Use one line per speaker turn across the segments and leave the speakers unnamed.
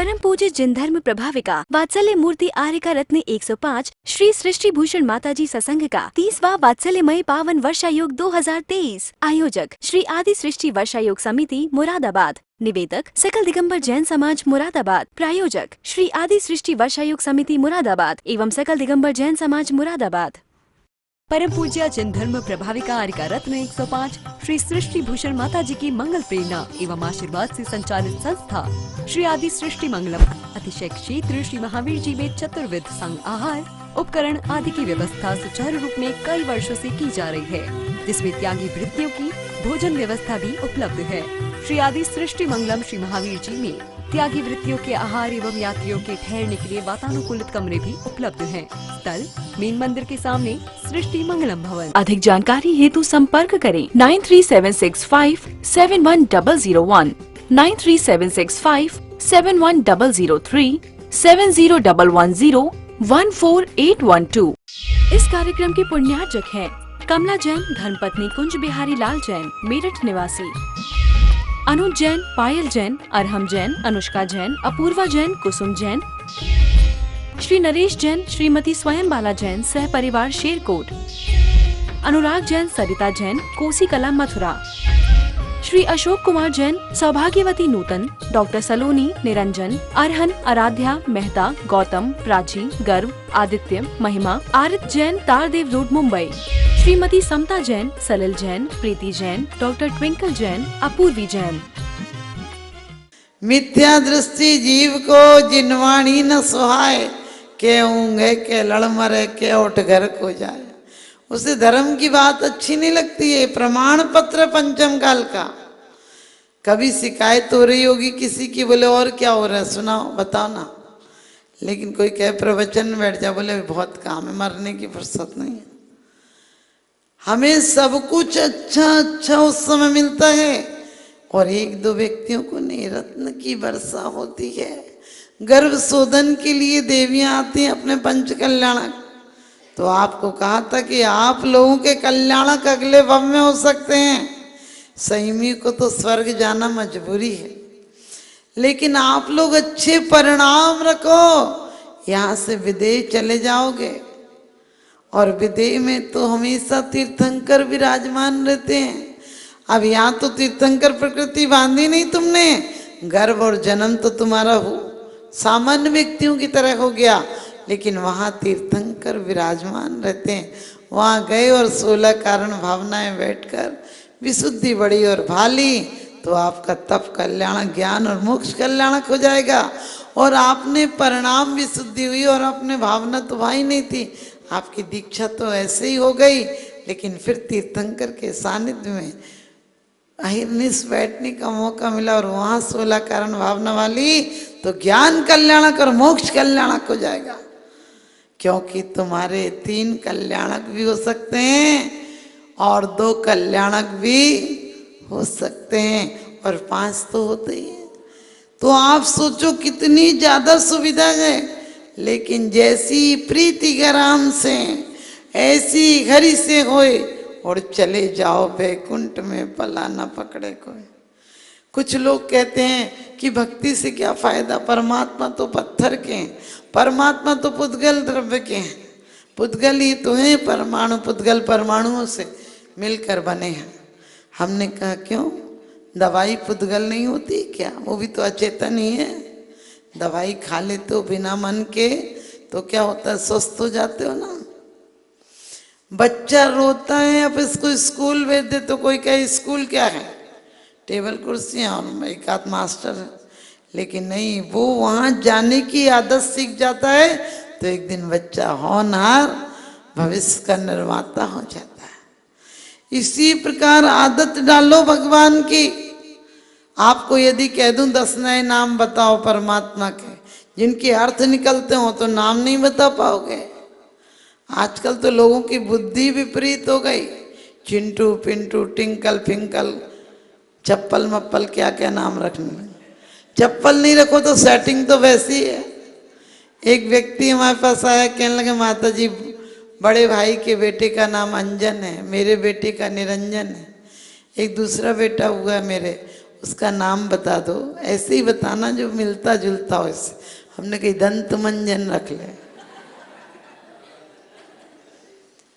परम पूज्य जिन धर्म प्रभाविका वात्सल्य मूर्ति आर्यका रत्न 105 श्री सृष्टि भूषण माताजी सत्संग का 30वां वात्सल्यमय पावन वर्षायोग 2023। आयोजक श्री आदि सृष्टि वर्षायोग समिति मुरादाबाद। निवेदक सकल दिगंबर जैन समाज मुरादाबाद। प्रायोजक श्री आदि सृष्टि वर्षायोग समिति मुरादाबाद एवं सकल दिगंबर जैन समाज मुरादाबाद। परम पूज्य जिन धर्म प्रभाविका आर्यका रत्न 105 श्री सृष्टि भूषण माता जी की मंगल प्रेरणा एवं आशीर्वाद से संचालित संस्था श्री आदि सृष्टि मंगलम अतिशय क्षेत्र श्री महावीर जी में चतुर्विध संघ आहार उपकरण आदि की व्यवस्था सुचारू रूप में कई वर्षों से की जा रही है, जिसमें त्यागी वृत्तियों की भोजन व्यवस्था भी उपलब्ध है। श्री आदि सृष्टि मंगलम श्री महावीर जी में त्यागी वृत्तियों के आहार एवं यात्रियों के ठहरने के लिए वातानुकूलित कमरे भी उपलब्ध हैं। स्थल मेन मंदिर के सामने सृष्टि मंगलम भवन। अधिक जानकारी हेतु संपर्क करें 9376571001, 9376571003, 7011014812। इस कार्यक्रम के पुण्यार्जक हैं कमला जैन धर्मपत्नी कुंज बिहारी लाल जैन मेरठ निवासी, अनुज जैन, पायल जैन, अरहम जैन, अनुष्का जैन, अपूर्वा जैन, कुसुम जैन, श्री नरेश जैन, श्रीमती स्वयं बाला जैन सह परिवार शेरकोट, अनुराग जैन, सरिता जैन, कोसी कला मथुरा, श्री अशोक कुमार जैन, सौभाग्यवती नूतन, डॉक्टर सलोनी, निरंजन, अरहन, आराध्या, मेहता, गौतम, प्राची, गर्व, आदित्य, महिमा, आरित जैन, तारदेव रोड मुंबई, श्रीमती समता जैन, सलिल जैन, प्रीति जैन, डॉक्टर ट्विंकल जैन, अपूर्वी जैन।
मिथ्या दृष्टि जीव को जिनवाणी न सुहाए, के ऊँगे के लड़ मरे के उठ घर को जाए। उसे धर्म की बात अच्छी नहीं लगती है। प्रमाण पत्र पंचम काल का कभी शिकायत हो रही होगी किसी की, बोले और क्या हो रहा है सुनाओ बताओ ना, लेकिन कोई कहे प्रवचन में बैठ जा, बोले बहुत काम है, मरने की फुर्सत नहीं है। हमें सब कुछ अच्छा अच्छा उस समय मिलता है और एक दो व्यक्तियों को नहीं, रत्न की वर्षा होती है। गर्भ शोधन के लिए देवियां आती हैं अपने पंच कल्याणक। तो आपको कहा था कि आप लोगों के कल्याणक अगले भव में हो सकते हैं। संयमी को तो स्वर्ग जाना मजबूरी है, लेकिन आप लोग अच्छे परिणाम रखो, यहाँ से विदेश चले जाओगे। और विदेह में तो हमेशा तीर्थंकर विराजमान रहते हैं। अब यहाँ तो तीर्थंकर प्रकृति बांधी नहीं तुमने, गर्भ और जन्म तो तुम्हारा हो सामान्य व्यक्तियों की तरह हो गया, लेकिन वहाँ तीर्थंकर विराजमान रहते हैं। वहाँ गए और 16 कारण भावनाएं बैठकर विशुद्धि बढ़ी और भाली, तो आपका तप कल्याण ज्ञान और मोक्ष कल्याणक हो जाएगा। और आपने परिणाम विशुद्धि हुई और अपने भावना तो भाई नहीं थी, आपकी दीक्षा तो ऐसे ही हो गई, लेकिन फिर तीर्थंकर के सानिध्य में अहिर्निश बैठने का मौका मिला और वहाँ 16 कारण भावना वाली, तो ज्ञान कल्याणक और मोक्ष कल्याणक हो जाएगा। क्योंकि तुम्हारे 3 कल्याणक भी हो सकते हैं और 2 कल्याणक भी हो सकते हैं और 5 तो होते ही हैं। तो आप सोचो कितनी ज्यादा सुविधा है, लेकिन जैसी प्रीति गराम से ऐसी घड़ी से होए और चले जाओ वैकुंठ में, पला न पकड़े कोई। कुछ लोग कहते हैं कि भक्ति से क्या फायदा, परमात्मा तो पत्थर के हैं, परमात्मा तो पुद्गल द्रव्य के हैं। पुद्गल ही तो है परमाणु, पुद्गल परमाणुओं से मिलकर बने हैं। हमने कहा क्यों, दवाई पुद्गल नहीं होती क्या, वो भी तो अचेतन ही है। दवाई खा लेते हो बिना मन के तो क्या होता है, स्वस्थ हो जाते हो ना। बच्चा रोता है, अब इसको स्कूल भेज दे तो कोई कहे स्कूल क्या है, टेबल कुर्सियाँ और एक आध मास्टर है, लेकिन नहीं, वो वहाँ जाने की आदत सीख जाता है तो एक दिन बच्चा होनहार भविष्य का निर्माता हो जाता है। इसी प्रकार आदत डालो भगवान की। आपको यदि कह दूं 10 नए नाम बताओ परमात्मा के, जिनके अर्थ निकलते हो, तो नाम नहीं बता पाओगे। आजकल तो लोगों की बुद्धि विपरीत हो गई, चिंटू पिंटू टिंकल फिंकल, चप्पल मप्पल क्या क्या नाम रखने। चप्पल नहीं रखो तो सेटिंग तो वैसी है। एक व्यक्ति हमारे पास आया, कहने लगे माता जी बड़े भाई के बेटे का नाम अंजन है, मेरे बेटे का निरंजन है, एक दूसरा बेटा हुआ है मेरे, उसका नाम बता दो, ऐसे ही बताना जो मिलता जुलता हो इससे। हमने कही दंत मंजन रख ले।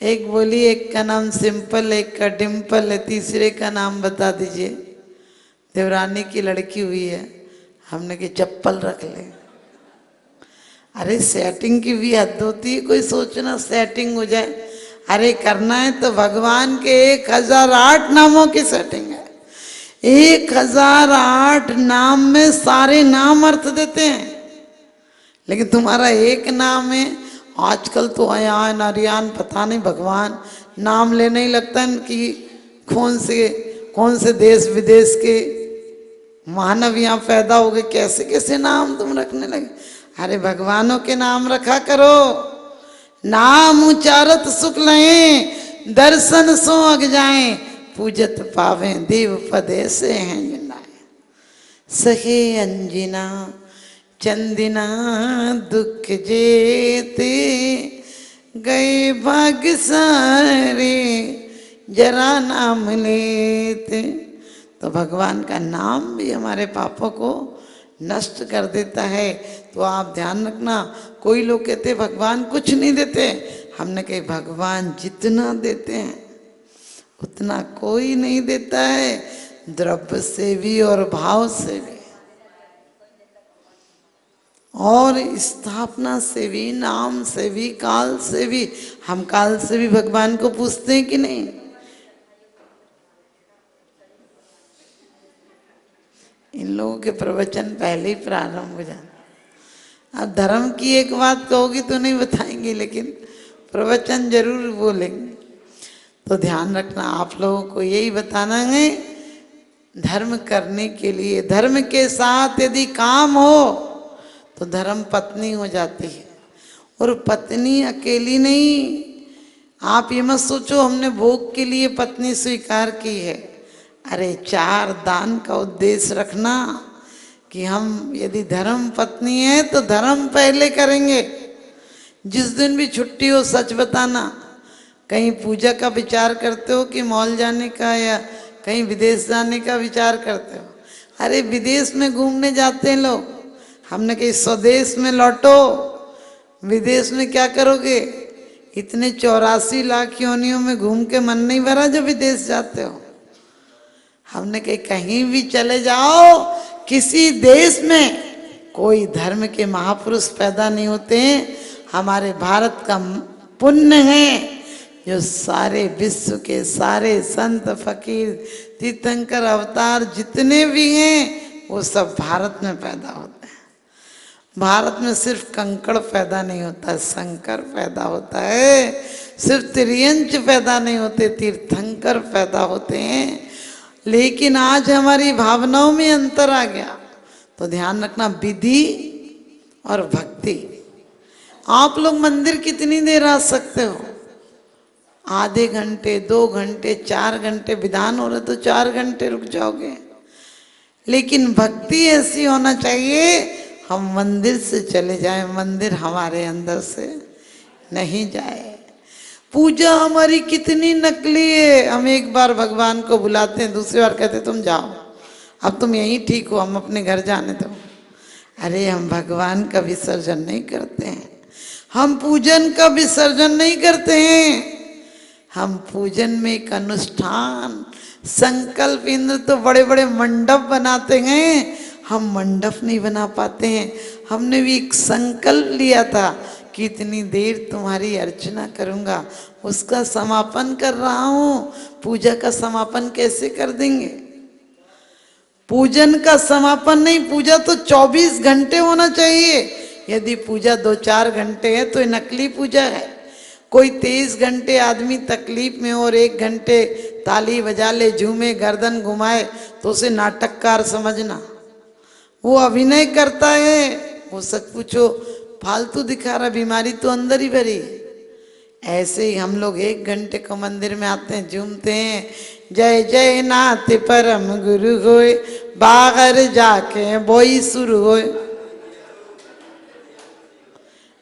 एक बोली एक का नाम सिंपल, एक का डिम्पल है, तीसरे का नाम बता दीजिए। देवरानी की लड़की हुई है, हमने कही चप्पल रख ले। अरे सेटिंग की भी हद होती है, कोई सोचना सेटिंग हो जाए। अरे करना है तो भगवान के 1008 नामों की सेटिंग है। 1008 नाम में सारे नाम अर्थ देते हैं, लेकिन तुम्हारा एक नाम है। आजकल तो अयान अरियान पता नहीं, भगवान नाम लेने ही लगता है कि कौन से देश विदेश के मानव यहाँ पैदा हो गए, कैसे कैसे नाम तुम रखने लगे। अरे भगवानों के नाम रखा करो। नाम उचारत सुख लहें, दर्शन सो अग जाएं, पूजत पावे देव पद ऐसे हैं जिनाए। सहे अंजिना चंदिना दुख जेते, गए भाग सारे जरा नाम लेते। तो भगवान का नाम भी हमारे पापों को नष्ट कर देता है। तो आप ध्यान रखना, कोई लोग कहते भगवान कुछ नहीं देते, हमने कही भगवान जितना देते हैं उतना कोई नहीं देता है, द्रव्य से भी और भाव से भी, और स्थापना से भी, नाम से भी, काल से भी। हम काल से भी भगवान को पूछते हैं कि नहीं? इन लोगों के प्रवचन पहले ही प्रारंभ हो जाते। अब धर्म की एक बात कहोगी तो नहीं बताएंगे, लेकिन प्रवचन जरूर बोलेंगे। तो ध्यान रखना, आप लोगों को यही बताना है, धर्म करने के लिए, धर्म के साथ यदि काम हो तो धर्म पत्नी हो जाती है। और पत्नी अकेली नहीं, आप ये मत सोचो हमने भोग के लिए पत्नी स्वीकार की है। अरे 4 दान का उद्देश्य रखना कि हम यदि धर्म पत्नी है तो धर्म पहले करेंगे। जिस दिन भी छुट्टी हो सच बताना, कहीं पूजा का विचार करते हो कि मॉल जाने का या कहीं विदेश जाने का विचार करते हो? अरे विदेश में घूमने जाते हैं लोग, हमने कहीं स्वदेश में लौटो। विदेश में क्या करोगे? इतने 84 लाख योनियों में घूम के मन नहीं भरा जो विदेश जाते हो। हमने कही कहीं भी चले जाओ, किसी देश में कोई धर्म के महापुरुष पैदा नहीं होते हैं। हमारे भारत का पुण्य है जो सारे विश्व के सारे संत फकीर तीर्थंकर अवतार जितने भी हैं वो सब भारत में पैदा होते हैं। भारत में सिर्फ कंकड़ पैदा नहीं होता, शंकर पैदा होता है। सिर्फ त्रियंच पैदा नहीं होते, तीर्थंकर पैदा होते हैं। लेकिन आज हमारी भावनाओं में अंतर आ गया। तो ध्यान रखना, विधि और भक्ति। आप लोग मंदिर कितनी देर आ सकते हो? आधे घंटे, 2 घंटे, 4 घंटे विधान हो रहे तो 4 घंटे रुक जाओगे। लेकिन भक्ति ऐसी होना चाहिए हम मंदिर से चले जाएं, मंदिर हमारे अंदर से नहीं जाए। पूजा हमारी कितनी नकली है। हम एक बार भगवान को बुलाते हैं, दूसरी बार कहते तुम जाओ, अब तुम यहीं ठीक हो, हम अपने घर जाने दो। अरे हम भगवान का विसर्जन नहीं करते हैं, हम पूजन का विसर्जन नहीं करते हैं। हम पूजन में एक अनुष्ठान, संकल्प, इंद्र तो बड़े बड़े मंडप बनाते हैं, हम मंडप नहीं बना पाते हैं। हमने भी एक संकल्प लिया था कि इतनी देर तुम्हारी अर्चना करूंगा, उसका समापन कर रहा हूं। पूजा का समापन कैसे कर देंगे? पूजन का समापन नहीं, पूजा तो 24 घंटे होना चाहिए। यदि पूजा 2-4 घंटे है तो ये नकली पूजा है। कोई 23 घंटे आदमी तकलीफ में और 1 घंटे ताली बजा ले, झूमे, गर्दन घुमाए तो उसे नाटककार समझना। वो अभिनय करता है, वो सच पूछो फालतू दिखा रहा, बीमारी तो अंदर ही भरी। ऐसे ही हम लोग 1 घंटे को मंदिर में आते हैं, झूमते हैं, जय जय नाथ परम गुरु होए, बाहर जाके बोई शुरू होए।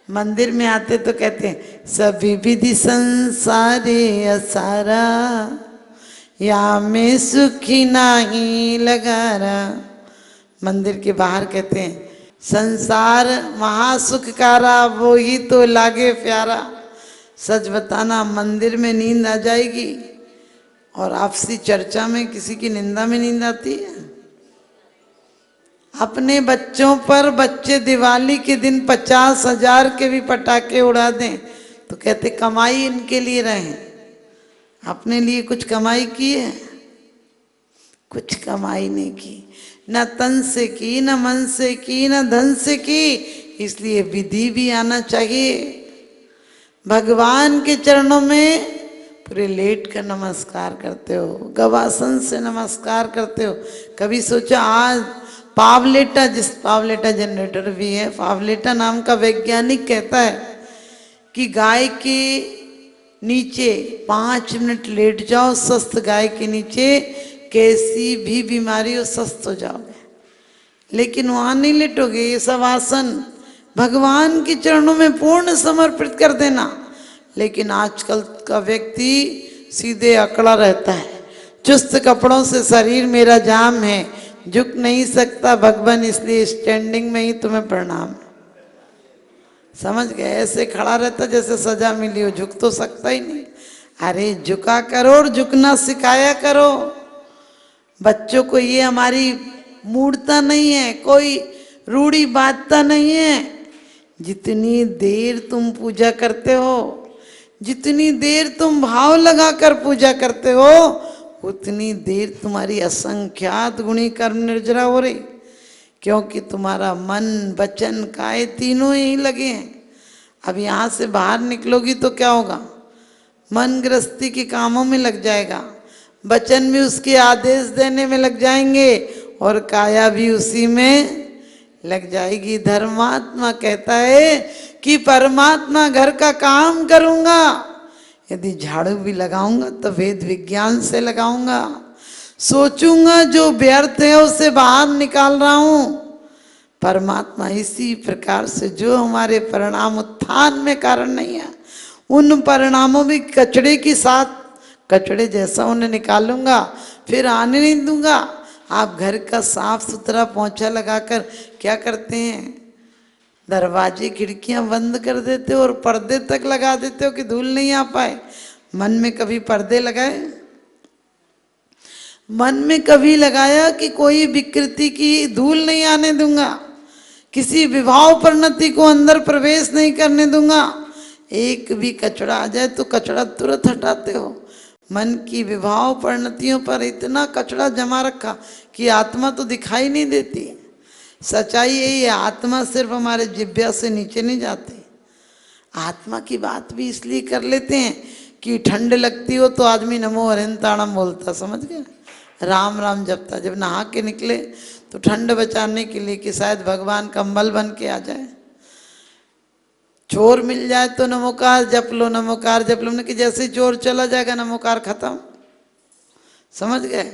मंदिर में आते तो कहते हैं सभी विधि संसारे असारा, या में सुखी नाही लगारा। मंदिर के बाहर कहते हैं संसार महासुखकारा वो ही तो लागे प्यारा। सच बताना मंदिर में नींद आ जाएगी और आपसी चर्चा में किसी की निंदा में नींद आती है। अपने बच्चों पर बच्चे दिवाली के दिन 50,000 के भी पटाखे उड़ा दें तो कहते कमाई इनके लिए रहे। अपने लिए कुछ कमाई की है? कुछ कमाई नहीं की, न तन से की, न मन से की, न धन से की। इसलिए विधि भी आना चाहिए। भगवान के चरणों में पूरे लेट कर नमस्कार करते हो, गवासन से नमस्कार करते हो। कभी सोचा आज पावलेटा, जिस पावलेटा जनरेटर भी है, पावलेटा नाम का वैज्ञानिक कहता है कि गाय के नीचे 5 मिनट लेट जाओ, स्वस्थ गाय के नीचे कैसी भी बीमारी हो स्वस्थ हो जाओगे। लेकिन वहां नहीं लेटोगे, ये सब आसन भगवान के चरणों में पूर्ण समर्पित कर देना। लेकिन आजकल का व्यक्ति सीधे अकड़ा रहता है, चुस्त कपड़ों से शरीर मेरा जाम है, झुक नहीं सकता भगवान, इसलिए स्टैंडिंग में ही तुम्हें प्रणाम। समझ गए? ऐसे खड़ा रहता जैसे सजा मिली हो, झुक तो सकता ही नहीं। अरे झुका करो और झुकना सिखाया करो बच्चों को। ये हमारी मूर्ता नहीं है, कोई रूढ़ी बांधता नहीं है। जितनी देर तुम पूजा करते हो, जितनी देर तुम भाव लगाकर पूजा करते हो, उतनी देर तुम्हारी असंख्यात गुणी कर्म निर्जरा हो रही। क्योंकि तुम्हारा मन वचन काया तीनों यही लगे हैं। अब यहाँ से बाहर निकलोगी तो क्या होगा? मन गृहस्थी के कामों में लग जाएगा, वचन भी उसके आदेश देने में लग जाएंगे और काया भी उसी में लग जाएगी। धर्मात्मा कहता है कि परमात्मा घर का काम करूंगा, यदि झाड़ू भी लगाऊंगा तो वेद विज्ञान से लगाऊंगा, सोचूंगा जो व्यर्थ है उसे बाहर निकाल रहा हूं। परमात्मा इसी प्रकार से जो हमारे परिणाम उत्थान में कारण नहीं है, उन परिणामों भी कचड़े के साथ कचड़े जैसा उन्हें निकालूंगा, फिर आने नहीं दूंगा। आप घर का साफ सुथरा पोंछा लगाकर क्या करते हैं? दरवाजे खिड़कियां बंद कर देते हो और पर्दे तक लगा देते हो कि धूल नहीं आ पाए। मन में कभी पर्दे लगाए? मन में कभी लगाया कि कोई विकृति की धूल नहीं आने दूंगा, किसी विभाव परिणति को अंदर प्रवेश नहीं करने दूंगा। एक भी कचड़ा आ जाए तो कचड़ा तुरंत हटाते हो। मन की विभाव परिणतियों पर इतना कचड़ा जमा रखा कि आत्मा तो दिखाई नहीं देती। सच्चाई यही है, आत्मा सिर्फ हमारे जिह्वा से नीचे नहीं जाती। आत्मा की बात भी इसलिए कर लेते हैं कि ठंड लगती हो तो आदमी नमो हरिंताणम बोलता, समझ गए? राम राम जपता। जब नहा के निकले तो ठंड बचाने के लिए कि शायद भगवान कंबल बन के आ जाए। चोर मिल जाए तो नमोकार जप लो, नमोकार जप लो, कि जैसे चोर चला जाएगा नमोकार खत्म। समझ गए?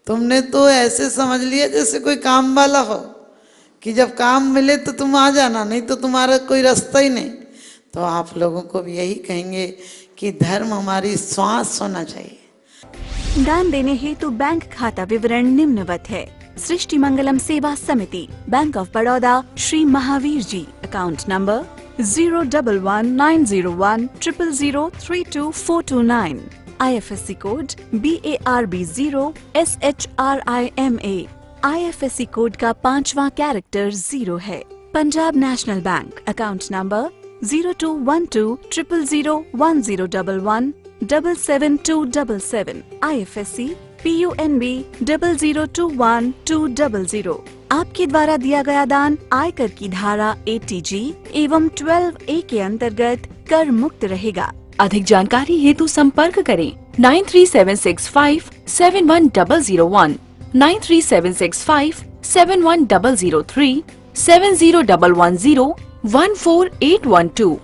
तुमने तो ऐसे समझ लिया जैसे कोई काम वाला हो कि जब काम मिले तो तुम आ जाना, नहीं तो तुम्हारा कोई रास्ता ही नहीं। तो आप लोगों को भी यही कहेंगे कि धर्म हमारी श्वास होना चाहिए।
दान देने हेतु बैंक खाता विवरण निम्नवत है। सृष्टि Mangalam Seva Samiti, Bank of Baroda, Shri Mahavir ji, account number 011901000322429, IFSC code BARB 0 SHRIMA, IFSC code का 5वां कैरेक्टर 0 है। Punjab National Bank, account number 0212000111 77277, IFSC PUNB 0021200। आपके द्वारा दिया गया दान आयकर की धारा 80G एवं 12A के अंतर्गत कर मुक्त रहेगा। अधिक जानकारी हेतु संपर्क करें 9376571001, 9376571003, 70110148112।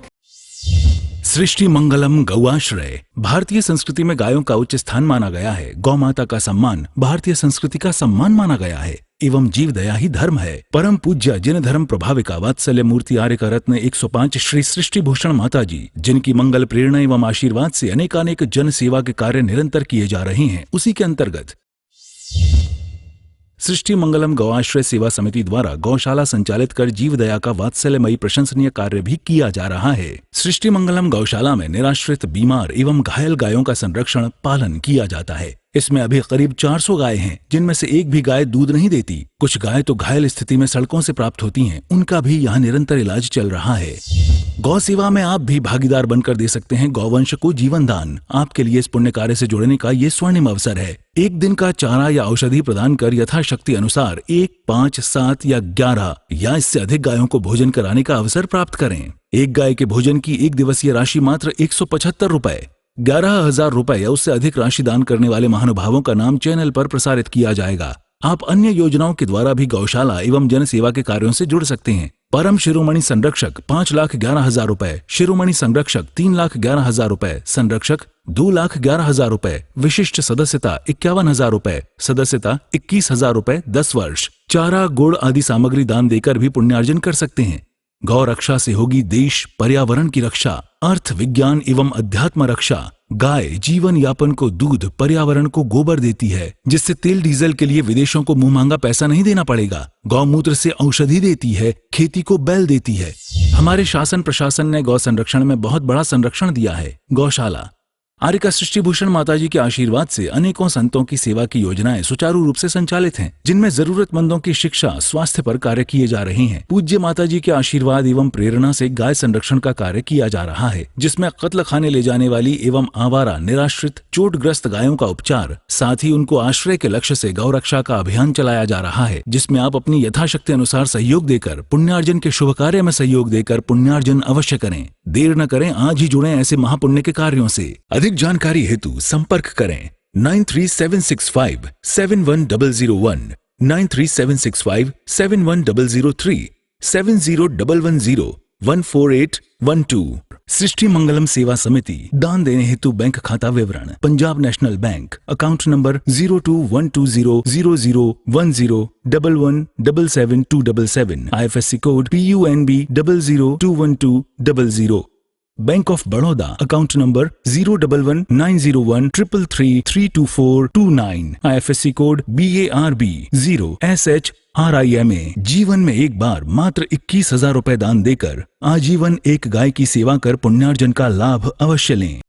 सृष्टि मंगलम गौआश्रय। भारतीय संस्कृति में गायों का उच्च स्थान माना गया है। गौ माता का सम्मान भारतीय संस्कृति का सम्मान माना गया है एवं जीव दया ही धर्म है। परम पूज्य जिन धर्म प्रभाविका वात्सल्य मूर्ति आर्य का रत्न 105 श्री सृष्टि भूषण माता जी, जिनकी मंगल प्रेरणा एवं आशीर्वाद से अनेकानेक जन सेवा के कार्य निरंतर किए जा रहे हैं, उसी के अंतर्गत सृष्टि मंगलम गौआश्रय सेवा समिति द्वारा गौशाला संचालित कर जीव दया का वात्सल्यमयी प्रशंसनीय कार्य भी किया जा रहा है। सृष्टि मंगलम गौशाला में निराश्रित, बीमार एवं घायल गायों का संरक्षण पालन किया जाता है। इसमें अभी करीब 400 गाय हैं, जिनमें से एक भी गाय दूध नहीं देती। कुछ गाय तो घायल स्थिति में सड़कों से प्राप्त होती हैं, उनका भी यहाँ निरंतर इलाज चल रहा है। गौ सेवा में आप भी भागीदार बनकर दे सकते हैं गौवंश को जीवन दान। आपके लिए इस पुण्य कार्य से जुड़ने का ये स्वर्णिम अवसर है। एक दिन का चारा या औषधि प्रदान कर यथाशक्ति अनुसार 1, 5, 7 या 11 या इससे अधिक गायों को भोजन कराने का अवसर प्राप्त करें। एक गाय के भोजन की 1 दिवसीय राशि मात्र 175 रुपए। 11,000 रुपए या उससे अधिक राशि दान करने वाले महानुभावों का नाम चैनल पर प्रसारित किया जाएगा। आप अन्य योजनाओं के द्वारा भी गौशाला एवं जन सेवा के कार्यों से जुड़ सकते हैं। परम शिरोमणि संरक्षक 5,11,000 रुपए, शिरोमणि संरक्षक 3,11,000 रुपए, संरक्षक 2,11,000 रुपए, विशिष्ट सदस्यता 51,000 रुपए, सदस्यता 21,000 रुपए 10 वर्ष। चारा, गुड़ आदि सामग्री दान देकर भी पुण्यार्जन कर सकते हैं। गौ रक्षा से होगी देश पर्यावरण की रक्षा, अर्थ विज्ञान एवं अध्यात्म रक्षा। गाय जीवन यापन को दूध, पर्यावरण को गोबर देती है, जिससे तेल डीजल के लिए विदेशों को मुंह मांगा पैसा नहीं देना पड़ेगा। गौमूत्र से औषधि देती है, खेती को बैल देती है। हमारे शासन प्रशासन ने गौ संरक्षण में बहुत बड़ा संरक्षण दिया है। गौशाला आर्य का सृष्टि भूषण माताजी के आशीर्वाद से अनेकों संतों की सेवा की योजनाएं सुचारू रूप से संचालित हैं, जिनमें जरूरतमंदों की शिक्षा, स्वास्थ्य पर कार्य किए जा रहे हैं। पूज्य माताजी के आशीर्वाद एवं प्रेरणा से गाय संरक्षण का कार्य किया जा रहा है, जिसमें कत्ल खाने ले जाने वाली एवं आवारा, निराश्रित, चोटग्रस्त गायों का उपचार, साथ ही उनको आश्रय के लक्ष्य से गौ रक्षा का अभियान चलाया जा रहा है, जिसमें आप अपनी यथाशक्ति अनुसार सहयोग देकर पुण्यार्जन के शुभ कार्य में सहयोग देकर पुण्यार्जन अवश्य करें। देर न करें, आज ही जुड़ें ऐसे महापुण्य के कार्यों से। अधिक जानकारी हेतु संपर्क करें 9376571001, 9376571003, 7011014812। सृष्टि मंगलम सेवा समिति। दान देने हेतु बैंक खाता विवरण: Punjab National Bank, account number 02120000117777, IFSC code PUNB 0021200। Bank of Baroda, account number 0119013332429, IFSC code BARB 0SHRIMA। जीवन में एक बार मात्र 21,000 रुपए दान देकर आजीवन एक गाय की सेवा कर पुण्यार्जन का लाभ अवश्य लें।